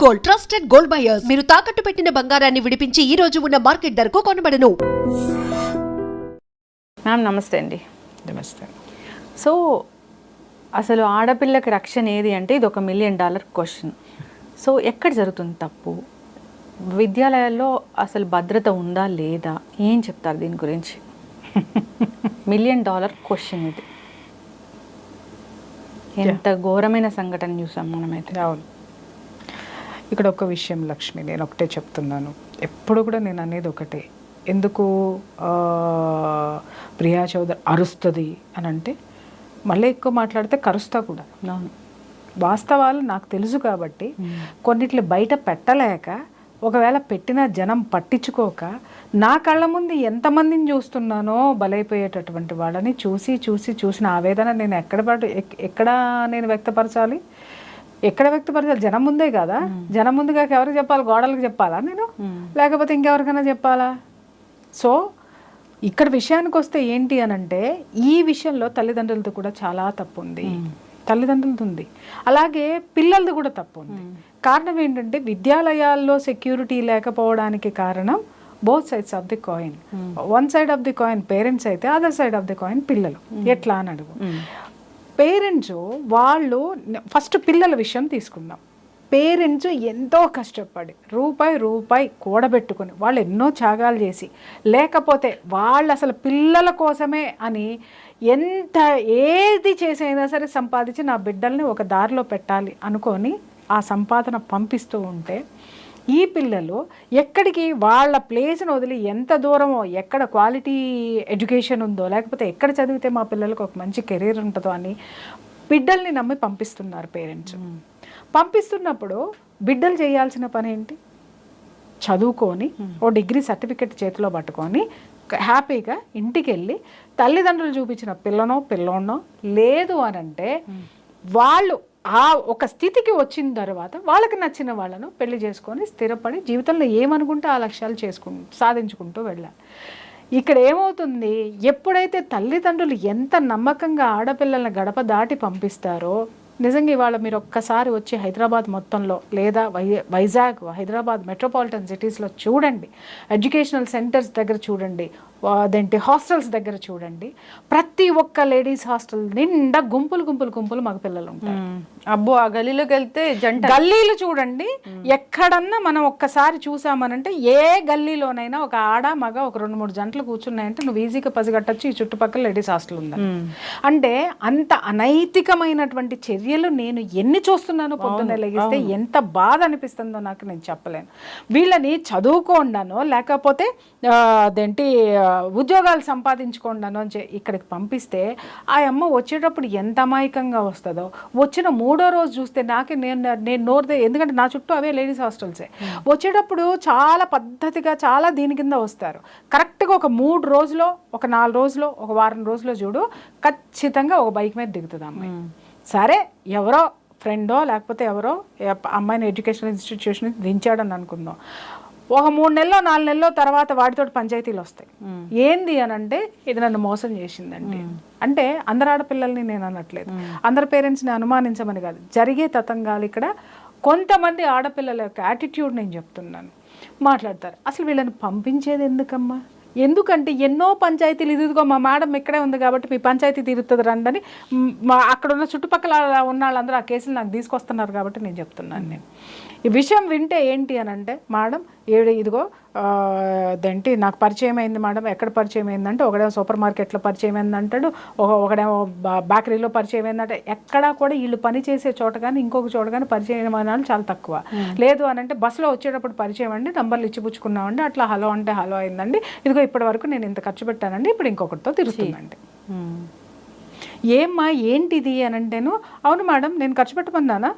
Gold, trusted gold buyers. మీరు తాకట్టు పెట్టిన బంగారాన్ని విడిపించి ఈ రోజు ఉన్న మార్కెట్ ధరకు కొనబడను. మ్యామ్ నమస్తే అండి. నమస్తే. సో అసలు ఆడపిల్లకి రక్షణ ఏది అంటే ఇది $1 మిలియన్ క్వశ్చన్. సో ఎక్కడ జరుగుతుంది తప్పు? విద్యాలయాల్లో అసలు భద్రత ఉందా లేదా? ఏం చెప్తారు దీని గురించి? $1 మిలియన్ క్వశ్చన్ ఇది. ఎంత ఘోరమైన సంఘటన చూసాం మనమైతే. అవును. ఇక్కడ ఒక విషయం లక్ష్మి, నేను ఒకటే చెప్తున్నాను, ఎప్పుడు కూడా నేను అనేది ఒకటే. ఎందుకు ప్రియా చౌదరి అరుస్తుంది అని అంటే, మళ్ళీ ఎక్కువ మాట్లాడితే కరుస్తా కూడా. అవును, వాస్తవాలు నాకు తెలుసు కాబట్టి కొన్నిట్లు బయట పెట్టలేక, ఒకవేళ పెట్టిన జనం పట్టించుకోక, నా కళ్ళ ముందు ఎంతమందిని చూస్తున్నానో బలైపోయేటటువంటి వాళ్ళని చూసిన ఆవేదన నేను ఎక్కడ నేను వ్యక్తపరచాలి? ఎక్కడ వ్యక్తపరచాలి? జనం ముందే కదా. జనం ముందుగా ఎవరికి చెప్పాలి? గోడలకు చెప్పాలా నేను? లేకపోతే ఇంకెవరికైనా చెప్పాలా? సో ఇక్కడ విషయానికి వస్తే ఏంటి అనంటే, ఈ విషయంలో తల్లిదండ్రులతో కూడా చాలా తప్పు ఉంది. తల్లిదండ్రులది ఉంది, అలాగే పిల్లలది కూడా తప్పు ఉంది. కారణం ఏంటంటే, విద్యాలయాల్లో సెక్యూరిటీ లేకపోవడానికి కారణం both sides of the coin. One side of the coin parents అయితే, other side of the coin పిల్లలు. ఎట్లా అని అడుగు. పేరెంట్స్ వాళ్ళు ఫస్ట్ పిల్లల విషయం తీసుకుందాం. పేరెంట్స్ ఎంతో కష్టపడి రూపాయి కూడబెట్టుకొని, వాళ్ళు ఎన్నో త్యాగాలు చేసి, లేకపోతే వాళ్ళు అసలు పిల్లల కోసమే అని ఎంత ఏది చేసైనా సరే సంపాదించి నా బిడ్డల్ని ఒక దారిలో పెట్టాలి అనుకొని ఆ సంపాదన పంపిస్తూ ఉంటే, ఈ పిల్లలు ఎక్కడికి వాళ్ళ ప్లేస్ని వదిలి ఎంత దూరమో, ఎక్కడ క్వాలిటీ ఎడ్యుకేషన్ ఉందో, లేకపోతే ఎక్కడ చదివితే మా పిల్లలకు ఒక మంచి కెరీర్ ఉంటుందో అని బిడ్డల్ని నమ్మి పంపిస్తున్నారు పేరెంట్స్. పంపిస్తున్నప్పుడు బిడ్డలు చేయాల్సిన పని ఏంటి? చదువుకొని ఓ డిగ్రీ సర్టిఫికెట్ చేతిలో పట్టుకొని హ్యాపీగా ఇంటికి వెళ్ళి తల్లిదండ్రులు చూపించిన పిల్లోనో లేదు అనంటే, వాళ్ళు ఆ ఒక స్థితికి వచ్చిన తర్వాత వాళ్ళకి నచ్చిన వాళ్ళను పెళ్లి చేసుకొని స్థిరపడి జీవితంలో ఏమనుకుంటే ఆ లక్ష్యాలు సాధించుకుంటూ వెళ్ళాలి. ఇక్కడ ఏమవుతుంది, ఎప్పుడైతే తల్లిదండ్రులు ఎంత నమ్మకంగా ఆడపిల్లల్ని గడప దాటి పంపిస్తారో, నిజంగా ఇవాళ మీరు ఒక్కసారి వచ్చి హైదరాబాద్ మొత్తంలో, లేదా వైజాగ్, హైదరాబాద్ మెట్రోపాలిటన్ సిటీస్లో చూడండి, ఎడ్యుకేషనల్ సెంటర్స్ దగ్గర చూడండి, అదేంటి హాస్టల్స్ దగ్గర చూడండి, ప్రతి ఒక్క లేడీస్ హాస్టల్ నిండా గుంపులు మగపిల్లలు ఉంటారు. అబ్బో, ఆ గల్లీలోకి వెళ్తే గల్లీలు చూడండి, ఎక్కడన్నా మనం ఒక్కసారి చూసామనంటే, ఏ గల్లీలోనైనా ఒక ఆడ మగ ఒక 2-3 జంటలు కూర్చున్నాయంటే నువ్వు ఈజీగా పసిగట్టచ్చు ఈ చుట్టుపక్కల లేడీస్ హాస్టల్ ఉందా. అంటే అంత అనైతికమైనటువంటి చర్యలు నేను ఎన్ని చూస్తున్నానో, పొద్దున్నే లెగిస్తే ఎంత బాధ అనిపిస్తుందో నాకు నేను చెప్పలేను. వీళ్ళని చదువుకోండానో, లేకపోతే అదేంటి ఉద్యోగాలు సంపాదించుకోండానో ఇక్కడికి పంపిస్తే, ఆ అమ్మ వచ్చేటప్పుడు ఎంత అమాయకంగా వస్తుందో, వచ్చిన 3వ రోజు చూస్తే నేను నోరుదే, ఎందుకంటే నా చుట్టూ అవే లేడీస్ హాస్టల్సే. వచ్చేటప్పుడు చాలా పద్ధతిగా, చాలా దీని కింద వస్తారు. కరెక్ట్గా ఒక 3 రోజులో, ఒక 4 రోజులో, ఒక వారం రోజులో చూడు, ఖచ్చితంగా ఒక బైక్ మీద దిగుతుంది అమ్మాయి. సరే, ఎవరో ఫ్రెండో లేకపోతే ఎవరో అమ్మాయిని ఎడ్యుకేషనల్ ఇన్స్టిట్యూషన్ దించాడని అనుకుందాం. ఒక 3 నెలలో 4 నెలలో తర్వాత వాడితో పంచాయతీలు వస్తాయి. ఏంది అని అంటే, ఇది నన్ను మోసం చేసిందండి అంటే, అందరు ఆడపిల్లల్ని నేను అనట్లేదు, అందరు పేరెంట్స్ని అనుమానించమని కాదు, జరిగే తతంగాలు ఇక్కడ. కొంతమంది ఆడపిల్లల యొక్క యాటిట్యూడ్ నేను చెప్తున్నాను. మాట్లాడతారు, అసలు వీళ్ళని పంపించేది ఎందుకమ్మా? ఎందుకంటే ఎన్నో పంచాయతీలు, ఇదిగో మా మేడం ఇక్కడే ఉంది కాబట్టి మీ పంచాయతీ తీరుతుంది రండి అని అక్కడ ఉన్న చుట్టుపక్కల ఉన్న వాళ్ళందరూ ఆ కేసులు నాకు తీసుకొస్తున్నారు కాబట్టి నేను చెప్తున్నాను. నేను ఈ విషయం వింటే ఏంటి అని అంటే, మేడం ఇదిగో అదేంటి నాకు పరిచయం అయింది మేడం. ఎక్కడ పరిచయం అయిందంటే, ఒకడేమో సూపర్ మార్కెట్లో పరిచయం అయింది అంటాడు, ఒకడేమో బేకరీలో పరిచయం అయిందంటే, ఎక్కడా కూడా వీళ్ళు పని చేసే చోట కానీ ఇంకొక చోట కానీ పరిచయం అయిన చాలా తక్కువ. లేదు అని అంటే, బస్సులో వచ్చేటప్పుడు పరిచయం అండి, నంబర్లు ఇచ్చిపుచ్చుకున్నామండి, అట్లా హలో అంటే హలో అయిందండి, ఇదిగో ఇప్పటి వరకు నేను ఇంత ఖర్చు పెట్టానండి, ఇప్పుడు ఇంకొకటితో తిరుగుతుందండి. ఏమ్మా ఏంటిది అని అంటేను, అవును మేడం నేను ఖర్చు పెట్టమన్నానా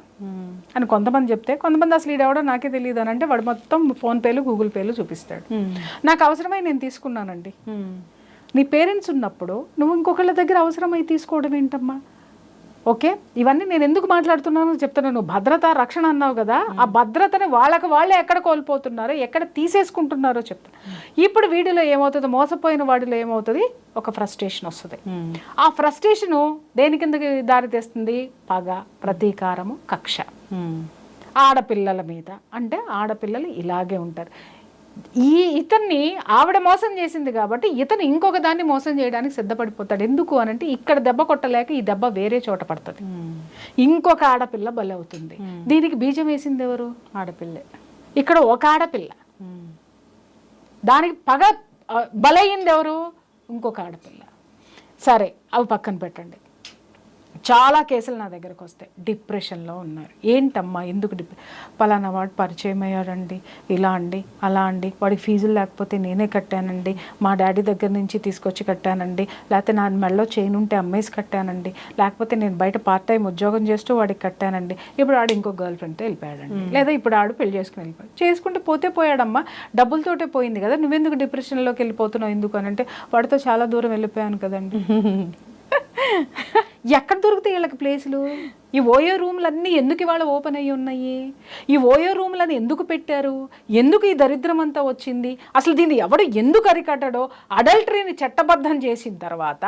అని కొంతమంది చెప్తే, కొంతమంది అసలు ఈడెవడో నాకే తెలియదు అని అంటే వాడు మొత్తం ఫోన్పేలు గూగుల్ పేలు చూపిస్తాడు. నాకు అవసరమై నేను తీసుకున్నానండి. నీ పేరెంట్స్ ఉన్నప్పుడు నువ్వు ఇంకొకళ్ళ దగ్గర అవసరమై తీసుకోవడం ఏంటమ్మా? ఓకే, ఇవన్నీ నేను ఎందుకు మాట్లాడుతున్నానో చెప్తున్నాను. నువ్వు భద్రత రక్షణ అన్నావు కదా, ఆ భద్రతని వాళ్ళే ఎక్కడ కోల్పోతున్నారో, ఎక్కడ తీసేసుకుంటున్నారో చెప్తాను. ఇప్పుడు వీడిలో ఏమవుతుంది, మోసపోయిన వాడిలో ఏమవుతుంది, ఒక ఫ్రస్ట్రేషన్ వస్తుంది. ఆ ఫ్రస్ట్రేషను దేని కిందకి దారి తీస్తుంది? పగ, ప్రతీకారము, కక్ష. ఆడపిల్లల మీద. అంటే ఆడపిల్లలు ఇలాగే ఉంటారు. ఇతన్ని ఆవిడ మోసం చేసింది కాబట్టి ఇతను ఇంకొక దాన్ని మోసం చేయడానికి సిద్ధపడిపోతాడు. ఎందుకు అనంటే ఇక్కడ దెబ్బ కొట్టలేక ఈ దెబ్బ వేరే చోట పడుతుంది, ఇంకొక ఆడపిల్ల బలవుతుంది. దీనికి బీజం వేసింది ఎవరు? ఆడపిల్లే. ఇక్కడ ఒక ఆడపిల్ల, దానికి పగ బలయ్యింది ఎవరు? ఇంకొక ఆడపిల్ల. సరే, అవి పక్కన పెట్టండి. చాలా కేసులు నా దగ్గరకు వస్తాయి, డిప్రెషన్లో ఉన్నారు. ఏంటమ్మా ఎందుకు పలానా వాడు పరిచయం అయ్యాడండి, ఇలా అండి అలా అండి, వాడికి ఫీజులు లేకపోతే నేనే కట్టానండి, మా డాడీ దగ్గర నుంచి తీసుకొచ్చి కట్టానండి, లేకపోతే నా మెడలో చైన్ ఉంటే అమ్మేసి కట్టానండి, లేకపోతే నేను బయట పార్ట్ టైం ఉద్యోగం చేస్తూ వాడికి కట్టానండి, ఇప్పుడు ఆడు ఇంకో గర్ల్ ఫ్రెండ్తో వెళ్ళిపోయాడండి, లేదా ఇప్పుడు ఆడు పెళ్లి చేసుకుని వెళ్ళిపోయాడు. చేసుకుంటే పోతే పోయాడమ్మా, డబ్బులతోటే పోయింది కదా, నువ్వెందుకు డిప్రెషన్లోకి వెళ్ళిపోతున్నావు? ఎందుకు అనంటే వాడితో చాలా దూరం వెళ్ళిపోయాను కదండి. ఎక్కడ దొరుకుతాయి వీళ్ళకి ప్లేసులు? ఈ ఓయో రూమ్లన్నీ ఎందుకు ఇవాళ ఓపెన్ అయ్యి ఉన్నాయి? ఈ ఓయో రూమ్లని ఎందుకు పెట్టారు? ఎందుకు ఈ దరిద్రం అంతా వచ్చింది? అసలు దీన్ని ఎవడు ఎందుకు అరికట్టడో? అడల్టరీని చట్టబద్ధం చేసిన తర్వాత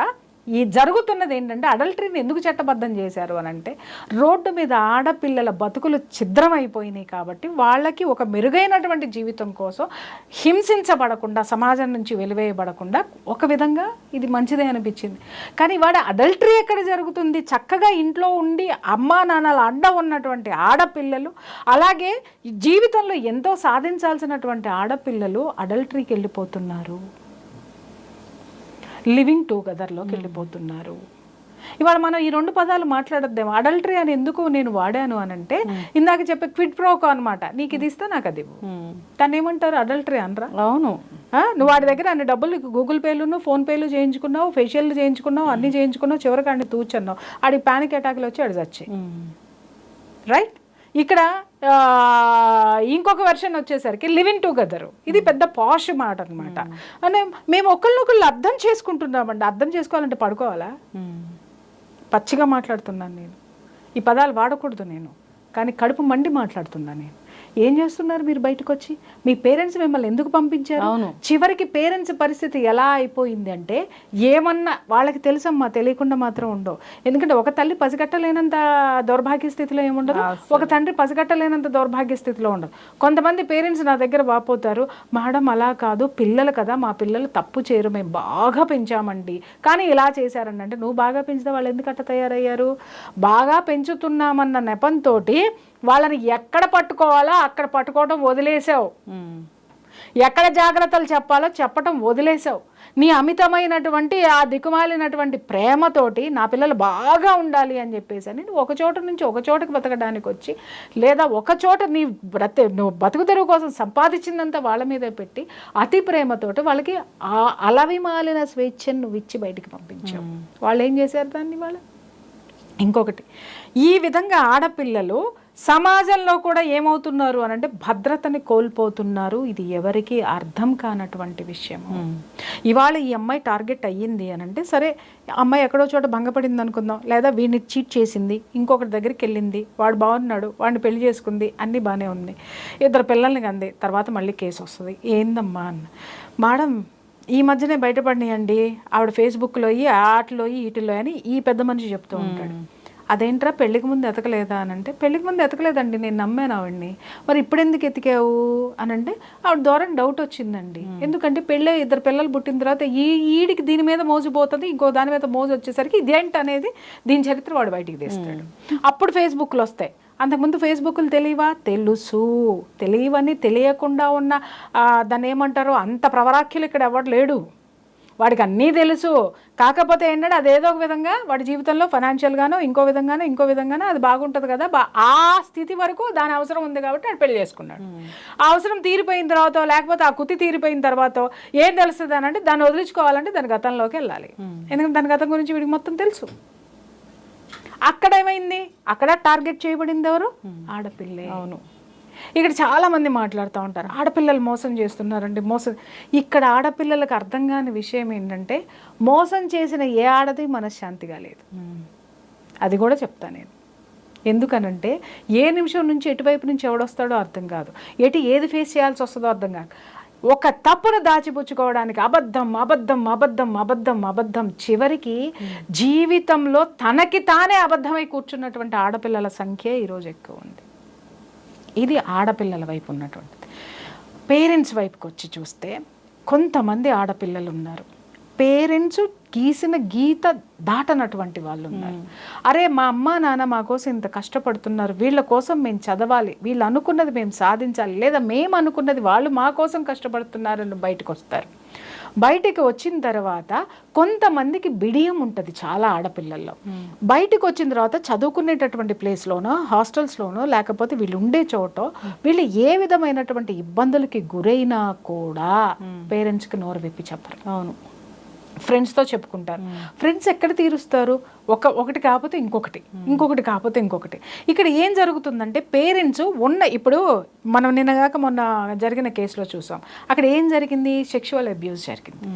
ఈ జరుగుతున్నది ఏంటంటే, అడల్టరీని ఎందుకు చట్టబద్ధం చేశారు అని అంటే, రోడ్డు మీద ఆడపిల్లల బతుకులు ఛిద్రమైపోయినాయి కాబట్టి వాళ్ళకి ఒక మెరుగైనటువంటి జీవితం కోసం హింసించబడకుండా, సమాజం నుంచి వెలివేయబడకుండా ఒక విధంగా ఇది మంచిదే అనిపించింది. కానీ వాడు అడల్టరీ ఎక్కడ జరుగుతుంది? చక్కగా ఇంట్లో ఉండి అమ్మా నాన్నల అండ ఉన్నటువంటి ఆడపిల్లలు, అలాగే జీవితంలో ఎంతో సాధించాల్సినటువంటి ఆడపిల్లలు అడల్టరీకి వెళ్ళిపోతున్నారు, లివింగ్ టుగెదర్లోకి వెళ్ళిపోతున్నారు. ఇవాళ మనం ఈ రెండు పదాలు మాట్లాడద్దేమో. అడల్టరీ అని ఎందుకు నేను వాడాను అని అంటే, ఇందాక చెప్పే క్విడ్ ప్రోకో అనమాట. నీకు ఇది ఇస్తే నాకు అది దాన్ని ఏమంటారు? అడల్టరీ అనరా? అవును. నువ్వు వాడి దగ్గర అన్ని డబ్బులు గూగుల్ పేలు ఫోన్ పేలు చేయించుకున్నావు, ఫేషియల్ చేయించుకున్నావు, అన్ని చేయించుకున్నావు, చివరికి అన్ని తూచన్నావు, ఆడి పానిక్ అటాక్లు వచ్చి ఆడి చచ్చాయి. రైట్? ఇక్కడ ఇంకొక వెర్షన్ వచ్చేసరికి లివింగ్ టుగెదర్. ఇది పెద్ద పాష్ మాట అనమాట. అంటే మేము ఒకళ్ళనొకళ్ళు అర్థం చేసుకుంటున్నామండి. అర్థం చేసుకోవాలంటే పడుకోవాలా? పచ్చిగా మాట్లాడుతున్నాను నేను, ఈ పదాలు వాడకూడదు నేను, కానీ కడుపు మండి మాట్లాడుతున్నాను నేను. ఏం చేస్తున్నారు మీరు బయటకు వచ్చి? మీ పేరెంట్స్ మిమ్మల్ని ఎందుకు పంపించారు? చివరికి పేరెంట్స్ పరిస్థితి ఎలా అయిపోయింది అంటే, ఏమన్నా వాళ్ళకి తెలుసమ్మా, తెలియకుండా మాత్రం ఉండవు. ఎందుకంటే ఒక తల్లి పసిగట్టలేనంత దౌర్భాగ్య స్థితిలో ఏముండదు, ఒక తండ్రి పసిగట్టలేనంత దౌర్భాగ్య స్థితిలో ఉండదు. కొంతమంది పేరెంట్స్ నా దగ్గర వాపోతారు, మేడం అలా కాదు, పిల్లలు కదా, మా పిల్లలు తప్పు చేయరు, మేము బాగా పెంచామండి, కానీ ఇలా చేశారండి. అంటే నువ్వు బాగా పెంచితే వాళ్ళు ఎందుకు అట్ట తయారయ్యారు? బాగా పెంచుతున్నామన్న నెపంతో వాళ్ళని ఎక్కడ పట్టుకోవాలో అక్కడ పట్టుకోవడం వదిలేసావు, ఎక్కడ జాగ్రత్తలు చెప్పాలో చెప్పటం వదిలేసావు. నీ అమితమైనటువంటి ఆ దిక్కుమాలినటువంటి ప్రేమతోటి నా పిల్లలు బాగా ఉండాలి అని చెప్పేసి అని ఒక చోట నుంచి ఒక చోటకి బతకడానికి వచ్చి, లేదా ఒక చోట నువ్వు బతుకు తెరువు కోసం సంపాదించిందంతా వాళ్ళ మీదే పెట్టి అతి ప్రేమతోటి వాళ్ళకి ఆ అలవిమాలిన స్వేచ్ఛను నువ్వు ఇచ్చి బయటికి పంపించావు. వాళ్ళు ఏం చేశారు దాన్ని? వాళ్ళు ఇంకొకటి, ఈ విధంగా ఆడపిల్లలు సమాజంలో కూడా ఏమవుతున్నారు అని అంటే భద్రతని కోల్పోతున్నారు. ఇది ఎవరికి అర్థం కానటువంటి విషయం. ఇవాళ ఈ అమ్మాయి టార్గెట్ అయ్యింది అని అంటే, సరే అమ్మాయి ఎక్కడో చోట భంగపడింది అనుకుందాం, లేదా వీడిని చీట్ చేసింది, ఇంకొకటి దగ్గరికి వెళ్ళింది, వాడు బాగున్నాడు, వాడిని పెళ్లి చేసుకుంది, అన్నీ బాగానే ఉంది, 2 పిల్లల్ని కంది, తర్వాత మళ్ళీ కేసు వస్తుంది. ఏందమ్మా అన్న, మేడం ఈ మధ్యనే బయటపడినాయండి, ఆవిడ ఫేస్బుక్లో ఆటలో వీటిలో అని ఈ పెద్ద మనిషి చెప్తూ ఉంటాడు. అదేంట్రా పెళ్ళికి ముందు ఎతకలేదా అని అంటే, పెళ్ళికి ముందు ఎతకలేదండి, నేను నమ్మాను ఆవిడ్ని. మరి ఇప్పుడు ఎందుకు ఎతికావు అని అంటే, ఆవిడ ద్వారా డౌట్ వచ్చిందండి. ఎందుకంటే పెళ్ళి 2 పిల్లలు పుట్టిన తర్వాత ఈడికి దీని మీద మోసిపోతుంది, ఇంకో దాని మీద మోసి వచ్చేసరికి ఇదేంటి అనేది దీని చరిత్ర వాడు బయటికి తీస్తాడు. అప్పుడు ఫేస్బుక్లు వస్తాయి. అంతకుముందు ఫేస్బుక్లు తెలియవా? తెలుసు. తెలియవని తెలియకుండా ఉన్న దాన్ని ఏమంటారు, అంత ప్రవరాఖ్యులు ఇక్కడ ఎవరు లేడు. వాడికి అన్నీ తెలుసు. కాకపోతే ఏంటంటే అదేదో ఒక విధంగా వాడి జీవితంలో ఫైనాన్షియల్గానో ఇంకో విధంగానో అది బాగుంటుంది కదా, ఆ స్థితి వరకు దాని అవసరం ఉంది కాబట్టి వాడు పెళ్లి చేసుకున్నాడు. ఆ అవసరం తీరిపోయిన తర్వాత, లేకపోతే ఆ కుతి తీరిపోయిన తర్వాత ఏం తెలుస్తుంది అని అంటే, దాన్ని వదిలించుకోవాలంటే దాని గతంలోకి వెళ్ళాలి. ఎందుకంటే దాని గతం గురించి వీడికి మొత్తం తెలుసు. అక్కడ ఏమైంది? అక్కడ టార్గెట్ చేయబడింది ఎవరు? ఆడపిల్లే. అవును. ఇక్కడ చాలామంది మాట్లాడుతూ ఉంటారు, ఆడపిల్లలు మోసం చేస్తున్నారండి, మోసం. ఇక్కడ ఆడపిల్లలకు అర్థం కాని విషయం ఏంటంటే, మోసం చేసిన ఏ ఆడది మనశ్శాంతిగా లేదు. అది కూడా చెప్తాను నేను. ఎందుకనంటే ఏ నిమిషం నుంచి ఎటువైపు నుంచి ఎవడొస్తాడో అర్థం కాదు, ఏది ఫేస్ చేయాల్సి వస్తుందో అర్థం కాదు. ఒక తప్పును దాచిపుచ్చుకోవడానికి అబద్ధం చివరికి జీవితంలో తనకి తానే అబద్ధమై కూర్చున్నటువంటి ఆడపిల్లల సంఖ్య ఈరోజు ఎక్కువ ఉంది. ఇది ఆడపిల్లల వైపు ఉన్నటువంటిది. పేరెంట్స్ వైపుకి వచ్చి చూస్తే కొంతమంది ఆడపిల్లలు ఉన్నారు, పేరెంట్స్ గీసిన గీత దాటనటువంటి వాళ్ళు ఉన్నారు. అరే మా అమ్మ నాన్న మా కోసం ఇంత కష్టపడుతున్నారు, వీళ్ళ కోసం మేము చదవాలి, వీళ్ళు అనుకున్నది మేము సాధించాలి, లేదా మేము అనుకున్నది వాళ్ళు మా కోసం కష్టపడుతున్నారని బయటకు వస్తారు. బయటికి వచ్చిన తర్వాత కొంతమందికి బిడియం ఉంటుంది చాలా ఆడపిల్లల్లో. బయటకు వచ్చిన తర్వాత చదువుకునేటటువంటి ప్లేస్లోనో హాస్టల్స్లోనో లేకపోతే వీళ్ళు ఉండే చోటో వీళ్ళు ఏ విధమైనటువంటి ఇబ్బందులకి గురైనా కూడా పేరెంట్స్కి నోరు విప్పి చెప్పరు. అవును, ఫ్రెండ్స్తో చెప్పుకుంటారు. ఫ్రెండ్స్ ఎక్కడ తీరుస్తారు? ఒకటి కాకపోతే ఇంకొకటి కాకపోతే ఇంకొకటి. ఇక్కడ ఏం జరుగుతుందంటే పేరెంట్స్ ఇప్పుడు మనం నిన్నగాక మొన్న జరిగిన కేసులో చూసాం, అక్కడ ఏం జరిగింది? సెక్షువల్ అబ్యూస్ జరిగింది,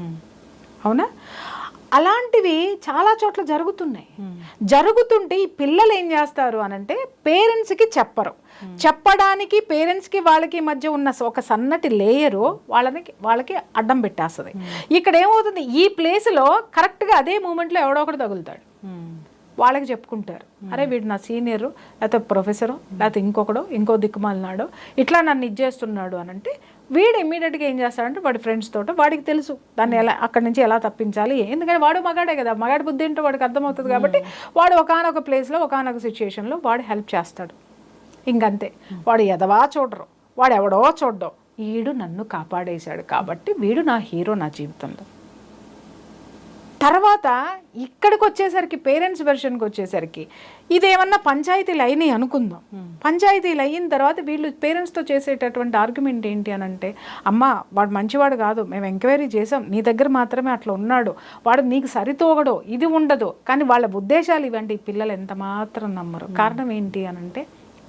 అవునా? అలాంటివి చాలా చోట్ల జరుగుతున్నాయి. జరుగుతుంటే ఈ పిల్లలు ఏం చేస్తారు అనంటే పేరెంట్స్కి చెప్పరు. చెప్పడానికి పేరెంట్స్కి వాళ్ళకి మధ్య ఉన్న ఒక సన్నటి లేయరు వాళ్ళకి అడ్డం పెట్టేస్తుంది. ఇక్కడ ఏమవుతుంది, ఈ ప్లేస్లో కరెక్ట్గా అదే మూమెంట్లో ఎవడో ఒకటి తగులుతాడు. వాళ్ళకి చెప్పుకుంటారు, అరే వీడు నా సీనియరు, లేకపోతే ప్రొఫెసరు, లేకపోతే ఇంకో దిక్కుమాలినాడు, ఇట్లా నన్ను ఇచ్చేస్తున్నాడు అని అంటే వీడు ఇమ్మీడియట్గా ఏం చేస్తాడంటే వాడి ఫ్రెండ్స్ తోట వాడికి తెలుసు దాన్ని ఎలా అక్కడి నుంచి ఎలా తప్పించాలి. ఎందుకంటే వాడు మగాడే కదా, మగాడి బుద్ధి ఏంటో వాడికి అర్థమవుతుంది. కాబట్టి వాడు ఒకానొక ప్లేస్లో ఒకానొక సిచ్యుయేషన్లో వాడు హెల్ప్ చేస్తాడు. ఇంకంతే, వాడు ఎదవా చూడరు, వాడు ఎవడో చూడ్డో, వీడు నన్ను కాపాడేశాడు కాబట్టి వీడు నా హీరో నా జీవితంలో. తర్వాత ఇక్కడికి వచ్చేసరికి పేరెంట్స్ వెర్షన్కి వచ్చేసరికి ఇదేమన్నా పంచాయతీలు అయినాయి అనుకుందాం. పంచాయతీలు అయిన తర్వాత వీళ్ళు పేరెంట్స్తో చేసేటటువంటి ఆర్గ్యుమెంట్ ఏంటి అని అంటే, అమ్మ వాడు మంచివాడు కాదు, మేము ఎంక్వైరీ చేసాం, నీ దగ్గర మాత్రమే అట్లా ఉన్నాడు, వాడు నీకు సరితోగడో, ఇది ఉండదు. కానీ వాళ్ళ ఉద్దేశాలు ఇవంటి పిల్లలు ఎంత మాత్రం నమ్మరు. కారణం ఏంటి అని అంటే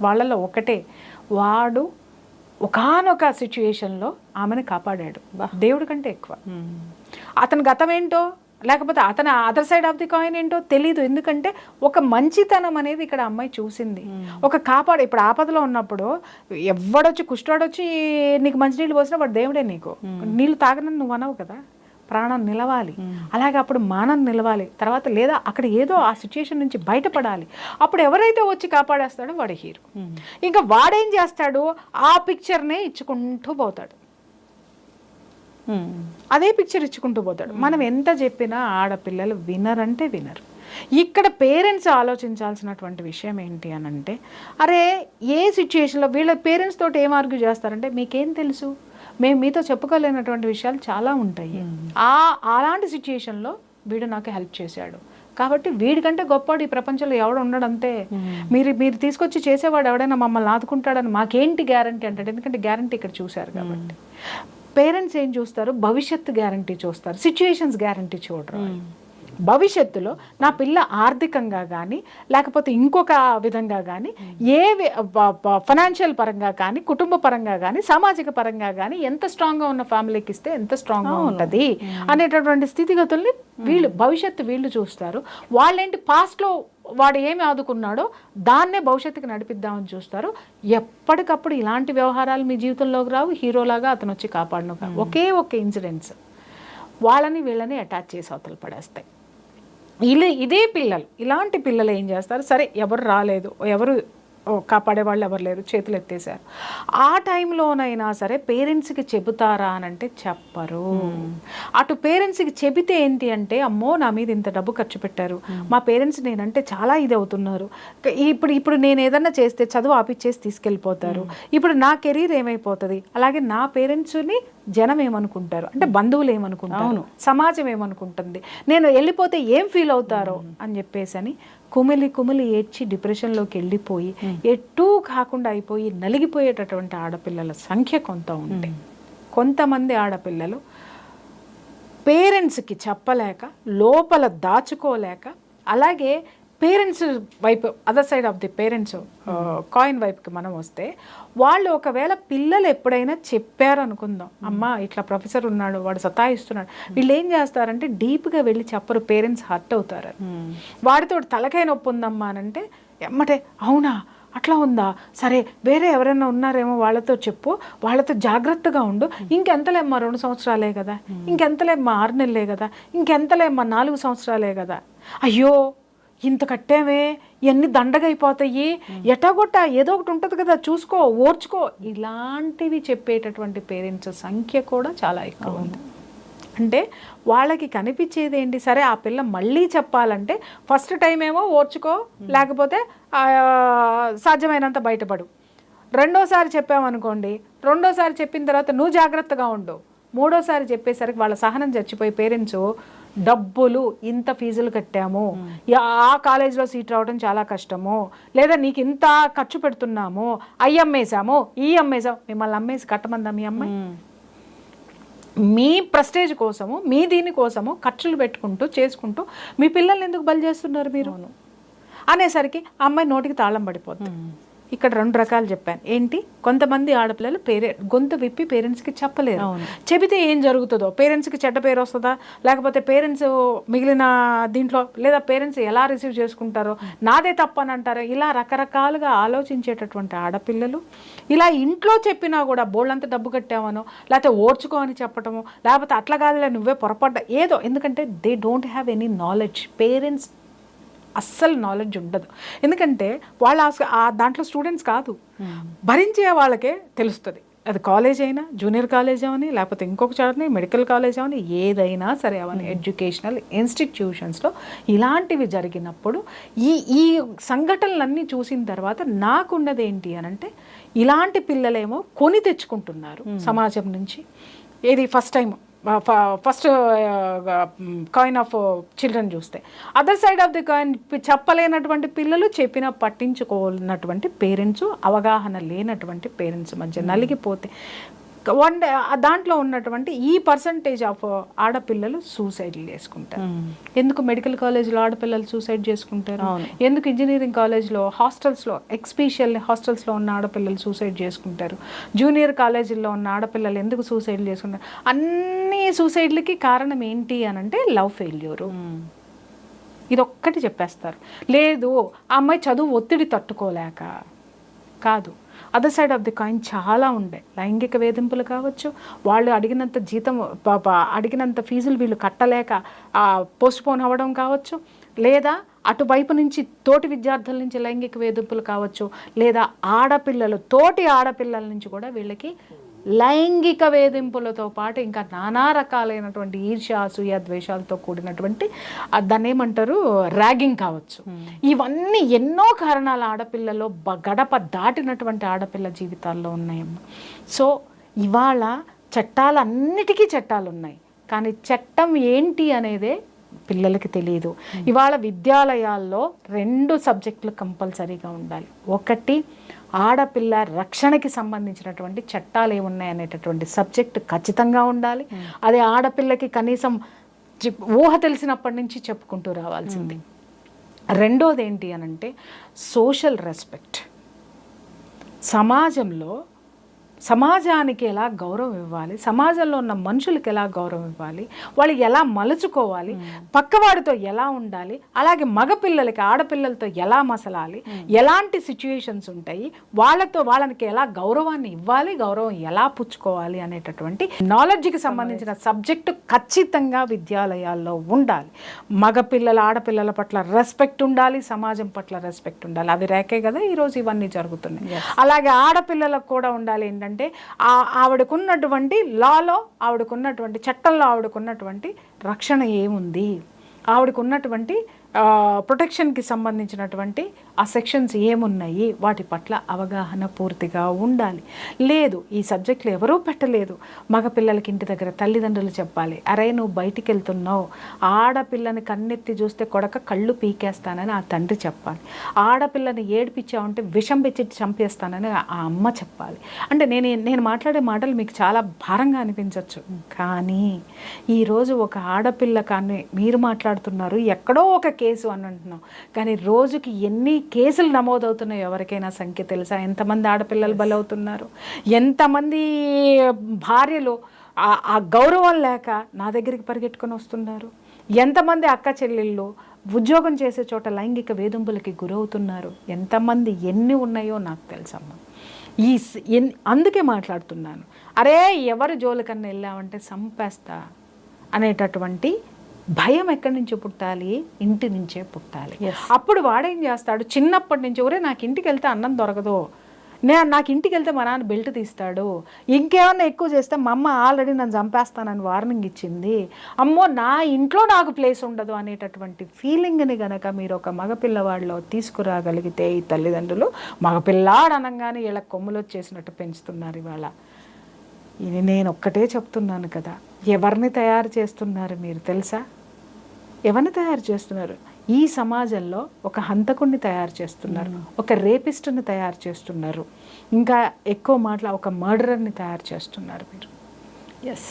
వాళ్ళలో ఒకటే, వాడు ఒకానొక సిచ్యుయేషన్లో ఆమెను కాపాడాడు దేవుడి కంటే ఎక్కువ. అతని గతం ఏంటో లేకపోతే అతను other side of the coin ఏంటో తెలీదు. ఎందుకంటే ఒక మంచితనం అనేది ఇక్కడ అమ్మాయి చూసింది. ఒక ఇప్పుడు ఆపదలో ఉన్నప్పుడు ఎవడొచ్చి కుష్టాడొచ్చి నీకు మంచినీళ్ళు పోసినా వాడు దేవుడే. నీకు నీళ్ళు తాగనని నువ్వు అనవు కదా, ప్రాణం నిలవాలి, అలాగే అప్పుడు మానం నిలవాలి. తర్వాత లేదా అక్కడ ఏదో ఆ సిచ్యుయేషన్ నుంచి బయటపడాలి. అప్పుడు ఎవరైతే వచ్చి కాపాడేస్తాడో వాడు హీరో. ఇంకా వాడేం చేస్తాడు, ఆ పిక్చర్నే ఇచ్చుకుంటూ పోతాడు, అదే పిక్చర్ ఇచ్చుకుంటూ పోతాడు. మనం ఎంత చెప్పినా ఆడపిల్లలు వినరంటే వినరు. ఇక్కడ పేరెంట్స్ ఆలోచించాల్సినటువంటి విషయం ఏంటి అని అంటే, అరే ఏ సిచ్యుయేషన్లో వీళ్ళ పేరెంట్స్ తోటి ఏం ఆర్గ్యూ చేస్తారంటే, మీకేం తెలుసు, మేము మీతో చెప్పుకోలేనటువంటి విషయాలు చాలా ఉంటాయి. అలాంటి సిచ్యుయేషన్లో వీడు నాకు హెల్ప్ చేశాడు కాబట్టి వీడికంటే గొప్పవాడు ఈ ప్రపంచంలో ఎవడు ఉండడంతే. మీరు తీసుకొచ్చి చేసేవాడు ఎవడైనా మమ్మల్ని ఆదుకుంటాడని మాకేంటి గ్యారంటీ అంటాడు. ఎందుకంటే గ్యారంటీ ఇక్కడ చూశారు కాబట్టి. పేరెంట్స్ ఏం చూస్తారు, భవిష్యత్తు గ్యారంటీ చూస్తారు, సిచ్యుయేషన్స్ గ్యారంటీ చూడరు. భవిష్యత్తులో నా పిల్ల ఆర్థికంగా కానీ లేకపోతే ఇంకొక విధంగా కానీ ఫైనాన్షియల్ పరంగా కానీ కుటుంబ పరంగా కానీ సామాజిక పరంగా కానీ ఎంత స్ట్రాంగ్గా ఉన్న ఫ్యామిలీకి ఇస్తే ఎంత స్ట్రాంగ్గా ఉంటుంది అనేటటువంటి స్థితిగతుల్ని వీళ్ళు చూస్తారు. వాళ్ళేంటి పాస్ట్లో వాడు ఏమి ఆదుకున్నాడో దాన్నే భవిష్యత్తుకి నడిపిద్దామని చూస్తారు. ఎప్పటికప్పుడు ఇలాంటి వ్యవహారాలు మీ జీవితంలోకి రావు. హీరోలాగా అతను వచ్చి కాపాడను. ఒకే ఒక ఇన్సిడెంట్స్ వాళ్ళని వీళ్ళని అటాచ్ చేసి అవతల పడేస్తాయి. ఇదే పిల్లలు, ఇలాంటి పిల్లలు ఏం చేస్తారు, సరే ఎవరు రాలేదు, ఎవరు కాపాడే వాళ్ళు ఎవరు లేరు, చేతులు ఎత్తేసారు. ఆ టైంలోనైనా సరే పేరెంట్స్కి చెబుతారా అని అంటే చెప్పరు. అటు పేరెంట్స్కి చెబితే ఏంటి అంటే, అమ్మో నా మీద ఇంత డబ్బు ఖర్చు పెట్టారు, మా పేరెంట్స్ నేనంటే చాలా ఇది అవుతున్నారు, ఇప్పుడు నేను ఏదన్నా చేస్తే చదువు ఆపిచ్చేసి తీసుకెళ్ళిపోతారు, ఇప్పుడు నా కెరీర్ ఏమైపోతుంది, అలాగే నా పేరెంట్స్ని జనం ఏమనుకుంటారు అంటే బంధువులు ఏమనుకుంటారు, సమాజం ఏమనుకుంటుంది, నేను వెళ్ళిపోతే ఏం ఫీల్ అవుతారో అని చెప్పేసి కుమిలి ఏడ్చి డిప్రెషన్లోకి వెళ్ళిపోయి ఎటూ కాకుండా అయిపోయి నలిగిపోయేటటువంటి ఆడపిల్లల సంఖ్య కొంత ఉంటే, కొంతమంది ఆడపిల్లలు పేరెంట్స్కి చెప్పలేక లోపల దాచుకోలేక, అలాగే పేరెంట్స్ వైపు other side of the parents coin వైపుకి మనం వస్తే, వాళ్ళు ఒకవేళ పిల్లలు ఎప్పుడైనా చెప్పారు అనుకుందాం, అమ్మ ఇట్లా ప్రొఫెసర్ ఉన్నాడు వాడు సతాయిస్తున్నాడు, వీళ్ళు ఏం చేస్తారంటే డీప్గా వెళ్ళి చెప్పరు, పేరెంట్స్ హర్ట్ అవుతారు. వాడితో తలకాయ నొప్పి ఉందమ్మా అని అంటే ఎమ్మటే అవునా అట్లా ఉందా, సరే వేరే ఎవరైనా ఉన్నారేమో వాళ్ళతో చెప్పు, వాళ్ళతో జాగ్రత్తగా ఉండు, ఇంకెంతలేమ్మా 2 సంవత్సరాలే కదా, ఇంకెంతలేమ్మా 6 నెలలే కదా, ఇంకెంతలేమ్మా 4 సంవత్సరాలే కదా, అయ్యో ఇంత కట్టామే ఇవన్నీ దండగైపోతాయి, ఎటాగొట్ట ఏదో ఒకటి ఉంటుంది కదా చూసుకో ఓర్చుకో, ఇలాంటివి చెప్పేటటువంటి పేరెంట్స్ సంఖ్య కూడా చాలా ఎక్కువ ఉంది. అంటే వాళ్ళకి కనిపించేది ఏంటి, సరే ఆ పిల్ల మళ్ళీ చెప్పాలంటే ఫస్ట్ టైం ఏమో ఓర్చుకో, లేకపోతే సాధ్యమైనంత బయటపడు. రెండోసారి చెప్పామనుకోండి, రెండోసారి చెప్పిన తర్వాత నువ్వు జాగ్రత్తగా ఉండు. మూడోసారి చెప్పేసరికి వాళ్ళ సహనం చచ్చిపోయి పేరెంట్స్ డబ్బులు ఇంత ఫీజులు కట్టాము, ఆ కాలేజ్లో సీట్ రావడం చాలా కష్టము, లేదా నీకు ఇంత ఖర్చు పెడుతున్నాము, అయ్యి అమ్మేసాము ఈ అమ్మేసాము. మిమ్మల్ని అమ్మేసి కట్టమందా మీ అమ్మాయి? మీ ప్రెస్టేజ్ కోసము, మీ దీని కోసము ఖర్చులు పెట్టుకుంటూ చేసుకుంటూ మీ పిల్లల్ని ఎందుకు బలి చేస్తున్నారు మీరు అనేసరికి అమ్మాయి నోటికి తాళం పడిపోతుంది. ఇక్కడ 2 రకాలు చెప్పాను. ఏంటి, కొంతమంది ఆడపిల్లలు గొంతు విప్పి పేరెంట్స్కి చెప్పలేరు. చెబితే ఏం జరుగుతుందో, పేరెంట్స్కి చెడ్డ పేరు వస్తుందా, లేకపోతే పేరెంట్స్ మిగిలిన దీంట్లో, లేదా పేరెంట్స్ ఎలా రిసీవ్ చేసుకుంటారో, నాదే తప్పని అంటారో, ఇలా రకరకాలుగా ఆలోచించేటటువంటి ఆడపిల్లలు ఇలా ఇంట్లో చెప్పినా కూడా బోళ్ళంత డబ్బు కట్టామనో, లేకపోతే ఓర్చుకో అని చెప్పటము, లేకపోతే అట్లా కాదులే నువ్వే పొరపడ్డా ఏదో, ఎందుకంటే they don't have any knowledge. Parents అస్సలు నాలెడ్జ్ ఉండదు, ఎందుకంటే వాళ్ళ దాంట్లో స్టూడెంట్స్ కాదు, భరించే వాళ్ళకే తెలుస్తుంది. అది కాలేజ్ అయినా, జూనియర్ కాలేజ్ అవని, లేకపోతే ఇంకొక చోటని మెడికల్ కాలేజ్ అవని, ఏదైనా సరే అవని, ఎడ్యుకేషనల్ ఇన్స్టిట్యూషన్స్లో ఇలాంటివి జరిగినప్పుడు ఈ సంఘటనలన్నీ చూసిన తర్వాత నాకున్నది ఏంటి అని అంటే, ఇలాంటి పిల్లలేమో కొని తెచ్చుకుంటున్నారు సమాజం నుంచి. ఏది ఫస్ట్ కాయిన్ ఆఫ్ చిల్డ్రన్ చూస్తే, other side of the coin చెప్పలేనటువంటి పిల్లలు, చెప్పినా పట్టించుకోనటువంటి పేరెంట్స్, అవగాహన లేనటువంటి పేరెంట్స్ మధ్య నలిగిపోతే దాంట్లో ఉన్నటువంటి ఈ పర్సంటేజ్ ఆఫ్ ఆడపిల్లలు సూసైడ్లు చేసుకుంటారు. ఎందుకు మెడికల్ కాలేజ్లో ఆడపిల్లలు సూసైడ్ చేసుకుంటారు, ఎందుకు ఇంజనీరింగ్ కాలేజ్లో, హాస్టల్స్లో, ఎక్స్పెషల్ హాస్టల్స్లో ఉన్న ఆడపిల్లలు సూసైడ్ చేసుకుంటారు, జూనియర్ కాలేజీల్లో ఉన్న ఆడపిల్లలు ఎందుకు సూసైడ్లు చేసుకుంటారు. అన్ని సూసైడ్లకి కారణం ఏంటి అని అంటే లవ్ ఫెయిల్యూరు. ఇదొక్కటి చెప్పేస్తారు. లేదు ఆ అమ్మాయి చదువు ఒత్తిడి తట్టుకోలేక కాదు, other side of the coin చాలా ఉండే. లైంగిక వేధింపులు కావచ్చు, వాళ్ళు అడిగినంత జీతం, అడిగినంత ఫీజులు వీళ్ళు కట్టలేక పోస్ట్పోన్ అవ్వడం కావచ్చు, లేదా అటువైపు నుంచి తోటి విద్యార్థుల నుంచి లైంగిక వేధింపులు కావచ్చు, లేదా తోటి ఆడపిల్లల నుంచి కూడా వీళ్ళకి లైంగిక వేధింపులతో పాటు ఇంకా నానా రకాలైనటువంటి ఈర్ష్య, అసూయ, ద్వేషాలతో కూడినటువంటి దాన్ని ఏమంటారు ర్యాగింగ్ కావచ్చు. ఇవన్నీ ఎన్నో కారణాల ఆడపిల్లలో గడప దాటినటువంటి ఆడపిల్ల జీవితాల్లో ఉన్నాయమ్మా. సో ఇవాళ చట్టాలన్నిటికీ చట్టాలు ఉన్నాయి, కానీ చట్టం ఏంటి అనేదే పిల్లలకి తెలియదు. ఇవాళ విద్యాలయాల్లో 2 సబ్జెక్టులు కంపల్సరీగా ఉండాలి. ఒకటి, ఆడపిల్ల రక్షణకి సంబంధించినటువంటి చట్టాలు ఏమున్నాయనేటటువంటి సబ్జెక్ట్ ఖచ్చితంగా ఉండాలి. అది ఆడపిల్లకి కనీసం ఊహ తెలిసినప్పటి నుంచి చెప్పుకుంటూ రావాల్సింది. రెండోది ఏంటి అనంటే సోషల్ రెస్పెక్ట్. సమాజానికి ఎలా గౌరవం ఇవ్వాలి, సమాజంలో ఉన్న మనుషులకి ఎలా గౌరవం ఇవ్వాలి, వాళ్ళు ఎలా మలుచుకోవాలి, పక్కవాడితో ఎలా ఉండాలి, అలాగే మగపిల్లలకి ఆడపిల్లలతో ఎలా మసలాలి, ఎలాంటి సిచ్యుయేషన్స్ ఉంటాయి, వాళ్ళకి ఎలా గౌరవాన్ని ఇవ్వాలి, గౌరవం ఎలా పుచ్చుకోవాలి అనేటటువంటి నాలెడ్జ్కి సంబంధించిన సబ్జెక్టు ఖచ్చితంగా విద్యాలయాల్లో ఉండాలి. మగపిల్లల ఆడపిల్లల పట్ల రెస్పెక్ట్ ఉండాలి, సమాజం పట్ల రెస్పెక్ట్ ఉండాలి. అవి రేకే కదా ఈరోజు ఇవన్నీ జరుగుతున్నాయి. అలాగే ఆడపిల్లలకు కూడా ఉండాలి ఏంటంటే, ఆవిడకున్నటువంటి లాలో, ఆవిడకున్నటువంటి చట్టంలో ఆవిడకున్నటువంటి రక్షణ ఏముంది, ఆవిడకున్నటువంటి ప్రొటెక్షన్కి సంబంధించినటువంటి ఆ సెక్షన్స్ ఏమున్నాయి, వాటి పట్ల అవగాహన పూర్తిగా ఉండాలి. లేదు ఈ సబ్జెక్టులు ఎవరూ పెట్టలేదు, మగపిల్లలకి ఇంటి దగ్గర తల్లిదండ్రులు చెప్పాలి, అరే నువ్వు బయటికి వెళ్తున్నావు, ఆడపిల్లని కన్నెత్తి చూస్తే కొడక కళ్ళు పీకేస్తానని ఆ తండ్రి చెప్పాలి, ఆడపిల్లని ఏడిపించావంటే విషం పెట్టి చంపేస్తానని ఆ అమ్మ చెప్పాలి. అంటే నేను మాట్లాడే మాటలు మీకు చాలా భారంగా అనిపించవచ్చు, కానీ ఈరోజు ఒక ఆడపిల్ల కానీ మీరు మాట్లాడుతున్నారు ఎక్కడో ఒక కేసు అని అంటున్నాం, కానీ రోజుకి ఎన్ని కేసులు నమోదవుతున్నాయి ఎవరికైనా సంఖ్య తెలుసా? ఎంతమంది ఆడపిల్లలు బలవుతున్నారు, ఎంతమంది భార్యలు ఆ గౌరవం లేక నా దగ్గరికి పరిగెట్టుకొని వస్తున్నారు, ఎంతమంది అక్క చెల్లెళ్ళు ఉద్యోగం చేసే చోట లైంగిక వేధింపులకి గురవుతున్నారు, ఎంతమంది ఎన్ని ఉన్నాయో నాకు తెలుసమ్మా. అందుకే మాట్లాడుతున్నాను, అరే ఎవరు జోలికన్నా వెళ్ళామంటే సంపేస్తా అనేటటువంటి భయం ఎక్కడి నుంచి పుట్టాలి? ఇంటి నుంచే పుట్టాలి. అప్పుడు వాడేం చేస్తాడు, చిన్నప్పటి నుంచి ఒరే నాకు ఇంటికి వెళ్తే అన్నం దొరకదు, నాకు ఇంటికి వెళ్తే మా నాన్న బెల్ట్ తీస్తాడు, ఇంకేమన్నా ఎక్కువ చేస్తే మా అమ్మ ఆల్రెడీ నన్ను చంపేస్తానని వార్నింగ్ ఇచ్చింది, అమ్మో నా ఇంట్లో నాకు ప్లేస్ ఉండదు అనేటటువంటి ఫీలింగ్ని గనక మీరు ఒక మగపిల్లవాడిలో తీసుకురాగలిగితే ఈ తల్లిదండ్రులు మగపిల్లాడు అనగానే ఇలా కొమ్ములు వచ్చేసినట్టు పెంచుతున్నారు ఇవాళ. ఇది నేను ఒక్కటే చెప్తున్నాను కదా, ఎవరిని తయారు చేస్తున్నారు మీరు తెలుసా? ఎవరిని తయారు చేస్తున్నారు? ఈ సమాజంలో ఒక హంతకుడిని తయారు చేస్తున్నారు, ఒక రేపిస్ట్ని తయారు చేస్తున్నారు, ఇంకా ఎక్కువ మాటల ఒక మర్డరర్ని తయారు చేస్తున్నారు మీరు. ఎస్,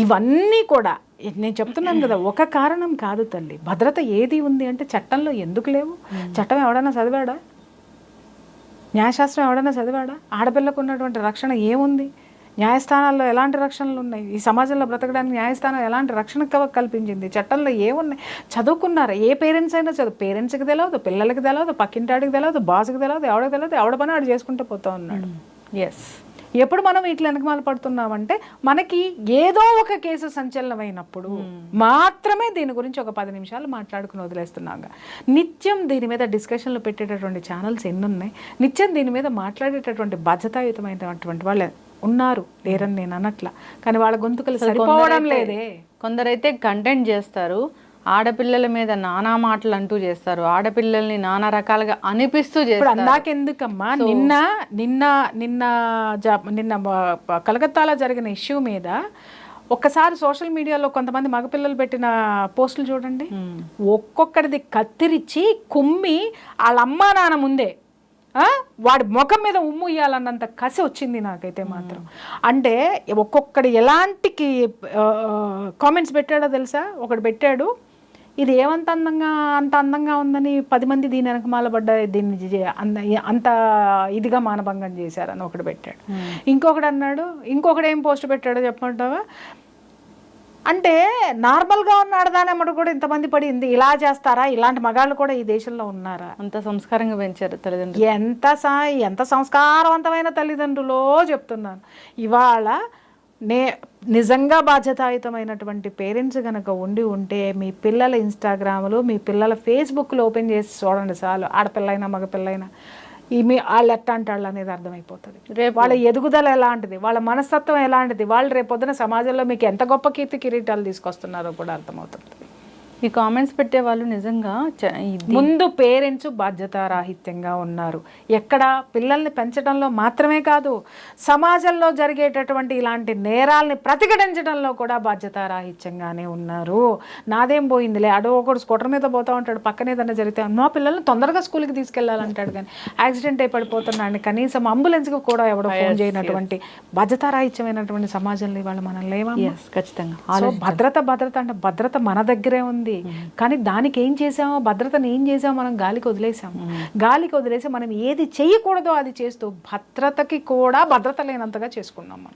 ఇవన్నీ కూడా నేను చెప్తున్నాను కదా, ఒక కారణం కాదు తల్లి. భద్రత ఏది ఉంది అంటే చట్టంలో ఎందుకు లేవు? చట్టం ఎవడన్నా చదివాడా? న్యాయశాస్త్రం ఎవడన్నా చదివాడా? ఆడపిల్లకు ఉన్నటువంటి రక్షణ ఏముంది? న్యాయస్థానాల్లో ఎలాంటి రక్షణలు ఉన్నాయి? ఈ సమాజంలో బ్రతకడానికి న్యాయస్థానం ఎలాంటి రక్షణ కల్పించింది? చట్టంలో ఏమున్నాయి? చదువుకున్నారా? ఏ పేరెంట్స్ అయినా పేరెంట్స్కి తెలియదు, పిల్లలకి తెలియదు, పక్కింటాడికి తెలియదు, బాస్కి తెలియదు, ఎవడికి తెలియదు, ఎవడ పని ఆడు చేసుకుంటూ పోతూ ఉన్నాడు. ఎస్, ఎప్పుడు మనం వీటి వెనకమాల పడుతున్నామంటే మనకి ఏదో ఒక కేసు సంచలనమైనప్పుడు మాత్రమే దీని గురించి ఒక 10 నిమిషాలు మాట్లాడుకుని వదిలేస్తున్నాగా. నిత్యం దీని మీద డిస్కషన్లు పెట్టేటటువంటి ఛానల్స్ ఎన్ని ఉన్నాయి? నిత్యం దీని మీద మాట్లాడేటటువంటి బాధ్యతాయుతమైనటువంటి వాళ్ళు ఉన్నారు, లేరని నేను అనట్లా, కానీ వాళ్ళ గొంతుకలు సరిపోవడం లేదే. కొందరైతే కంటెంట్ చేస్తారు, ఆడపిల్లల మీద నానా మాటలు అంటూ చేస్తారు, ఆడపిల్లల్ని నానా రకాలుగా అనిపిస్తూ చేస్తారు. అందాకెందుకమ్మా, నిన్న నిన్న నిన్న నిన్న కలకత్తాలో జరిగిన ఇష్యూ మీద ఒక్కసారి సోషల్ మీడియాలో కొంతమంది మగపిల్లలు పెట్టిన పోస్టులు చూడండి. ఒక్కొక్కడిది కత్తిరించి కుమ్మి వాళ్ళ అమ్మా నాన్న ముందే వాడి ముఖం మీద ఉమ్ము ఇయ్యాలన్నంత కసి వచ్చింది నాకైతే మాత్రం. అంటే ఒక్కొక్కడు ఎలాంటి కామెంట్స్ పెట్టాడో తెలుసా? ఒకడు పెట్టాడు, ఇది ఏమంత అంత అందంగా ఉందని 10 మంది దీని వెనకమాల పడ్డ దీన్ని అంత ఇదిగా మానభంగం చేశారని ఒకడు పెట్టాడు. ఇంకొకడు అన్నాడు, ఇంకొకడు ఏం పోస్ట్ పెట్టాడో చెప్పమంటావా? అంటే నార్మల్గా ఉన్న ఆడదానమ్మడు కూడా ఇంతమంది పడింది, ఇలా చేస్తారా? ఇలాంటి మగాళ్ళు కూడా ఈ దేశంలో ఉన్నారా? అంత సంస్కారంగా పెంచారు తల్లిదండ్రులు. ఎంత సంస్కారవంతమైన తల్లిదండ్రులో చెప్తున్నాను. ఇవాళ నిజంగా బాధ్యతాయుతమైనటువంటి పేరెంట్స్ కనుక ఉంటే మీ పిల్లల ఇన్స్టాగ్రామ్లు, మీ పిల్లల ఫేస్బుక్లు ఓపెన్ చేసి చూడండి చాలు. ఆడపిల్లైనా మగపిల్లైనా వాళ్ళు ఎట్టాంటి వాళ్ళు అనేది అర్థమైపోతుంది. రేపు వాళ్ళ ఎదుగుదల ఎలాంటిది, వాళ్ళ మనస్తత్వం ఎలాంటిది, వాళ్ళు రేపొద్దున సమాజంలో మీకు ఎంత గొప్ప కిరీటాలు తీసుకొస్తున్నారో కూడా అర్థమవుతుంది. ఈ కామెంట్స్ పెట్టే వాళ్ళు నిజంగా ముందు పేరెంట్స్ బాధ్యతారాహిత్యంగా ఉన్నారు. ఎక్కడ పిల్లల్ని పెంచడంలో మాత్రమే కాదు, సమాజంలో జరిగేటటువంటి ఇలాంటి నేరాల్ని ప్రతిఘటించడంలో కూడా బాధ్యతారాహిత్యంగానే ఉన్నారు. నాదేం పోయిందిలే, అడో ఒకడు స్కూటర్ మీద పోతా ఉంటాడు, పక్కన ఏదైనా జరిగితే మా పిల్లల్ని తొందరగా స్కూల్కి తీసుకెళ్లాలంటాడు, కానీ యాక్సిడెంట్ అయి పడిపోతున్నాడు, కనీసం అంబులెన్స్కి కూడా ఎవడో ఫోన్ చేయనటువంటి బాధ్యతారాహిత్యమైనటువంటి సమాజంలో ఇవాళ మనం లేవా? ఖచ్చితంగా. భద్రత అంటే భద్రత మన దగ్గరే ఉంది, కానీ దానికి ఏం చేసామో, భద్రతను ఏం చేసామో మనం గాలికి వదిలేసి మనం ఏది చేయకూడదో అది చేస్తూ భద్రతకి కూడా భద్రత లేనంతగా చేసుకున్నాం మనం.